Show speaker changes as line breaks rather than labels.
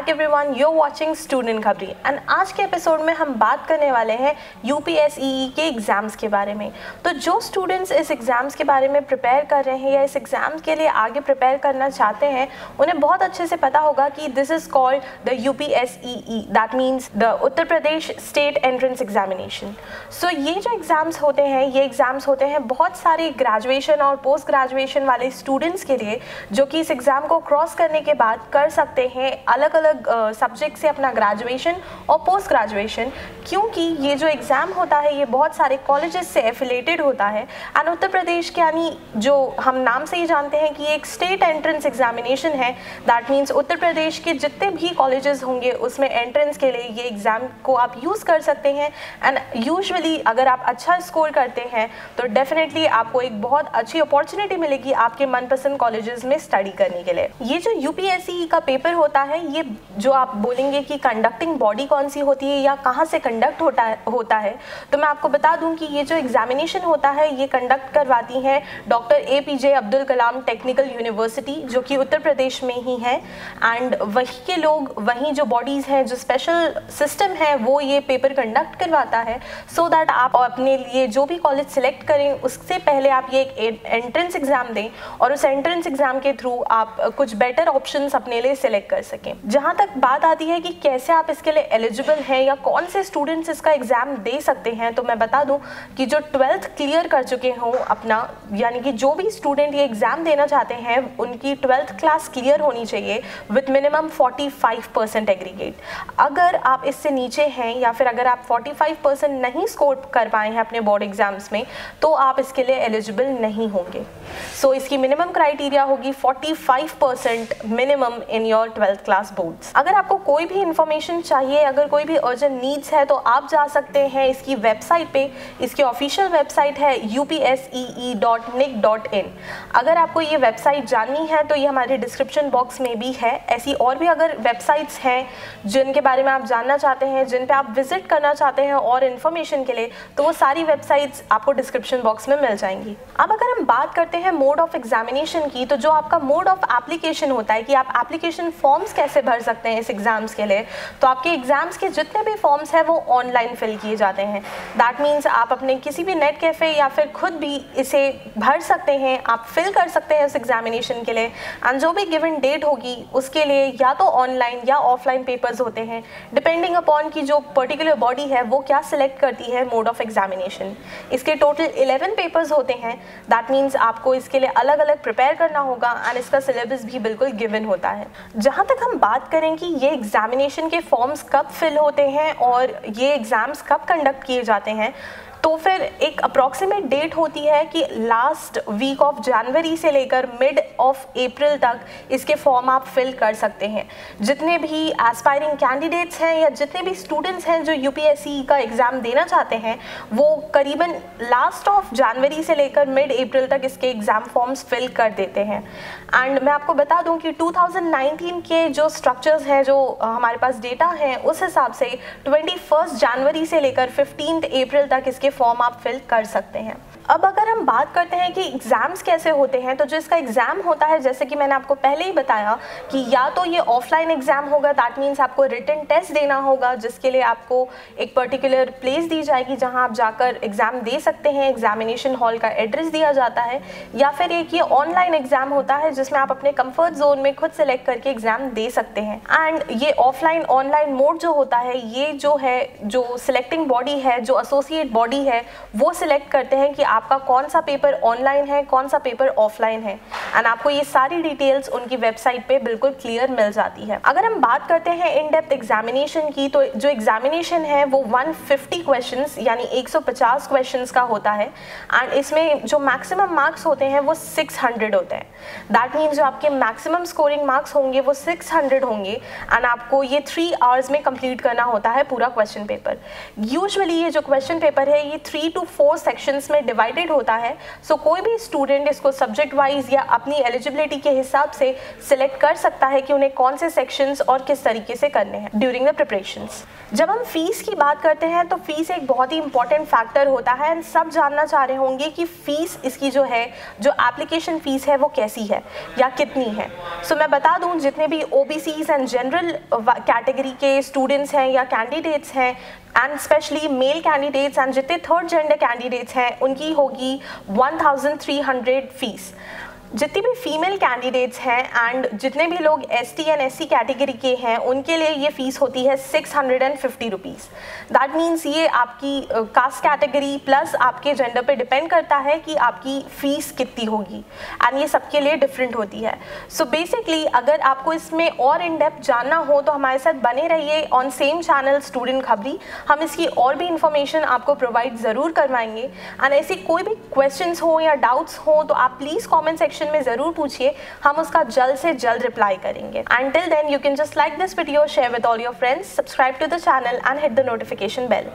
Everyone, you are watching student Khabri and आज के episode में हम बात करने वाले हैं यूपीएसई के एग्ज़ाम्स के बारे में। तो जो स्टूडेंट्स इस एग्ज़ाम्स के बारे में प्रिपेयर कर रहे हैं या इस एग्ज़ाम के लिए आगे प्रिपेयर करना चाहते हैं, उन्हें बहुत अच्छे से पता होगा कि this is called the UPSE, that means the Uttar Pradesh state entrance examination. So ये जो एग्ज़ाम्स होते हैं, ये एग्ज़ाम्स होते हैं बहुत सारे ग्रेजुएशन और पोस्ट ग्रेजुएशन वाले स्टूडेंट्स के लिए, जो कि इस एग्ज़ाम को क्रॉस करने के बाद कर सकते हैं अलग अलग सब्जेक्ट से अपना ग्रेजुएशन और पोस्ट ग्रेजुएशन। क्योंकि ये जो एग्ज़ाम होता है ये बहुत सारे कॉलेजेस से एफिलेटेड होता है एंड उत्तर प्रदेश के, यानी जो हम नाम से ही जानते हैं कि एक स्टेट एंट्रेंस एग्जामिनेशन है, दैट मीन्स उत्तर प्रदेश के जितने भी कॉलेजेस होंगे उसमें एंट्रेंस के लिए ये एग्ज़ाम को आप यूज़ कर सकते हैं। एंड यूजुअली अगर आप अच्छा स्कोर करते हैं तो डेफिनेटली आपको एक बहुत अच्छी अपॉर्चुनिटी मिलेगी आपके मनपसंद कॉलेजेस में स्टडी करने के लिए। ये जो यूपीएसई का पेपर होता है, ये जो आप बोलेंगे कि कंडक्टिंग बॉडी कौन सी होती है या कहाँ से कंडक्ट होता है, तो मैं आपको बता दूं कि ये जो एग्जामिनेशन होता है ये कंडक्ट करवाती हैं doctor APJ Abdul Kalam technical university, जो कि उत्तर प्रदेश में ही है। एंड वहीं के लोग, वहीं जो बॉडीज़ हैं, जो स्पेशल सिस्टम है, वो ये पेपर कंडक्ट करवाता है सो दैट आप अपने लिए जो भी कॉलेज सिलेक्ट करें उससे पहले आप ये एक एंट्रेंस एग्ज़ाम दें और उस एंट्रेंस एग्ज़ाम के थ्रू आप कुछ बेटर ऑप्शंस अपने लिए सिलेक्ट कर सकें। जहाँ तक बात आती है कि कैसे आप इसके लिए एलिजिबल हैं या कौन से स्टूडेंट्स इसका एग्ज़ाम दे सकते हैं, तो मैं बता दूं कि जो 12th क्लियर कर चुके हों अपना, यानी कि जो भी स्टूडेंट ये एग्ज़ाम देना चाहते हैं उनकी 12th क्लास क्लियर होनी चाहिए विथ मिनिमम 45% एग्रीगेट। अगर आप इससे नीचे हैं या फिर अगर आप 45% नहीं स्कोर कर पाए हैं अपने बोर्ड एग्जाम्स में, तो आप इसके लिए एलिजिबल नहीं होंगे। सो इसकी मिनिमम क्राइटेरिया होगी 45% minimum in your 12th class boards. अगर आपको कोई भी इंफॉर्मेशन चाहिए, अगर कोई भी अर्जेंट नीड्स है, तो आप जा सकते हैं इसकी वेबसाइट पे। इसकी ऑफिशियल वेबसाइट है upsee.nic.in। अगर आपको ये वेबसाइट जाननी है तो ये हमारे डिस्क्रिप्शन बॉक्स में भी है। ऐसी और भी अगर वेबसाइट्स हैं जिनके बारे में आप जानना चाहते हैं, जिन पे आप विजिट करना चाहते हैं और इन्फॉर्मेशन के लिए, तो वो सारी वेबसाइट्स आपको डिस्क्रिप्शन बॉक्स में मिल जाएंगी। अब अगर हम बात करते हैं मोड ऑफ एग्जामिनेशन की, तो जो आपका मोड ऑफ एप्लीकेशन होता है कि आप एप्लीकेशन फॉर्म्स कैसे भर सकते हैं इस एग्ज़ाम्स के लिए, तो आपके एग्ज़ाम्स के जितने भी फॉर्म्स हैं वो ऑनलाइन फिल किए जाते हैं। दैट मीन्स आप अपने किसी भी नेट कैफ़े या फिर खुद भी इसे भर सकते हैं, आप फिल कर सकते हैं इस एग्जामिनेशन के लिए। एंड जो भी गिवन डेट होगी उसके लिए या तो ऑनलाइन या ऑफलाइन पेपर्स होते हैं, डिपेंडिंग अपॉन की जो पर्टिकुलर बॉडी है वो क्या सिलेक्ट करती है मोड ऑफ एग्जामिनेशन। इसके टोटल 11 पेपर्स होते हैं। दैट मीन्स आपको इसके लिए अलग अलग प्रिपेयर करना होगा एंड इसका सिलेबस भी बिल्कुल गिवन होता है। जहाँ तक हम बात करें कि ये एग्जामिनेशन के फॉर्म्स कब फिल होते हैं और ये एग्ज़ाम्स कब कंडक्ट किए जाते हैं, तो फिर एक अप्रॉक्सीमेट डेट होती है कि लास्ट वीक ऑफ जनवरी से लेकर मिड ऑफ अप्रैल तक इसके फॉर्म आप फिल कर सकते हैं। जितने भी एस्पायरिंग कैंडिडेट्स हैं या जितने भी स्टूडेंट्स हैं जो यूपीएससी का एग्ज़ाम देना चाहते हैं, वो करीबन लास्ट ऑफ जनवरी से लेकर मिड अप्रैल तक इसके एग्ज़ाम फॉर्म्स फिल कर देते हैं। एंड मैं आपको बता दूं कि 2019 के जो स्ट्रक्चर्स हैं, जो हमारे पास डेटा हैं, उस हिसाब से 21 जनवरी से लेकर 15 अप्रैल तक इसके फॉर्म आप फिल कर सकते हैं। अब अगर हम बात करते हैं कि एग्ज़ाम्स कैसे होते हैं, तो जो इसका एग्ज़ाम होता है, जैसे कि मैंने आपको पहले ही बताया कि या तो ये ऑफलाइन एग्ज़ाम होगा, दैट मीन्स आपको रिटन टेस्ट देना होगा, जिसके लिए आपको एक पर्टिकुलर प्लेस दी जाएगी जहां आप जाकर एग्ज़ाम दे सकते हैं। एग्जामिनेशन हॉल का एड्रेस दिया जाता है। या फिर एक ये ऑनलाइन एग्ज़ाम होता है जिसमें आप अपने कंफर्ट जोन में खुद सेलेक्ट करके एग्ज़ाम दे सकते हैं। एंड ये ऑफलाइन ऑनलाइन मोड जो होता है, ये जो है, जो सिलेक्टिंग बॉडी है, जो एसोसिएट बॉडी है, वो सिलेक्ट करते हैं कि आपका कौन सा पेपर ऑनलाइन है, कौन सा पेपर ऑफलाइन है। एंड आपको ये सारी डिटेल्स उनकी वेबसाइट पे बिल्कुल क्लियर मिल जाती है। अगर हम बात करते हैं इन डेप्थ एग्जामिनेशन की, तो जो एग्जामिनेशन है वो 150 क्वेश्चंस यानी 150 क्वेश्चंस का होता है। एंड इसमें जो मैक्सिमम मार्क्स होते हैं वो 600 होते हैं। दैट मीन्स जो आपके मैक्सिमम स्कोरिंग मार्क्स होंगे वो 600 होंगे। एंड आपको ये 3 आवर्स में कंप्लीट करना होता है पूरा क्वेश्चन पेपर। यूजुअली ये जो क्वेश्चन पेपर है ये 3 to 4 सेक्शंस में डिवाइडेड होता है। सो कोई भी स्टूडेंट इसको सब्जेक्ट वाइज या अपनी एलिजिबिलिटी के हिसाब से सिलेक्ट कर सकता है कि उन्हें कौन से सेक्शंस और किस तरीके से करने हैं ड्यूरिंग द प्रिपरेशंस। जब हम फीस की बात करते हैं तो फीस एक बहुत ही इंपॉर्टेंट फैक्टर होता है एंड सब जानना चाह रहे होंगे कि फीस इसकी जो है, जो एप्लीकेशन फीस है वो कैसी है या कितनी है। सो मैं बता दूं, जितने भी OBCs एंड जनरल कैटेगरी के स्टूडेंट्स हैं या कैंडिडेट्स हैं and specially male candidates and जितने थर्ड जेंडर कैंडिडेट्स हैं उनकी होगी 1300 फीस। जितनी भी फीमेल कैंडिडेट्स हैं एंड जितने भी लोग ST एंड SC कैटेगरी के हैं उनके लिए ये फ़ीस होती है 650 रुपीज़। दैट मीन्स ये आपकी कास्ट कैटेगरी प्लस आपके जेंडर पे डिपेंड करता है कि आपकी फ़ीस कितनी होगी एंड ये सबके लिए डिफरेंट होती है। सो बेसिकली अगर आपको इसमें और इन डेप्थ जानना हो तो हमारे साथ बने रहिए ऑन सेम चैनल स्टूडेंट खबरी। हम इसकी और भी इंफॉर्मेशन आपको प्रोवाइड ज़रूर करवाएंगे एंड ऐसे कोई भी क्वेश्चंस हो या डाउट्स हो तो आप प्लीज़ कॉमेंट सेक्शन में जरूर पूछिए, हम उसका जल्द से जल्द रिप्लाई करेंगे। Until then, you can just like this video, share with all your friends, subscribe to the channel and hit the notification bell.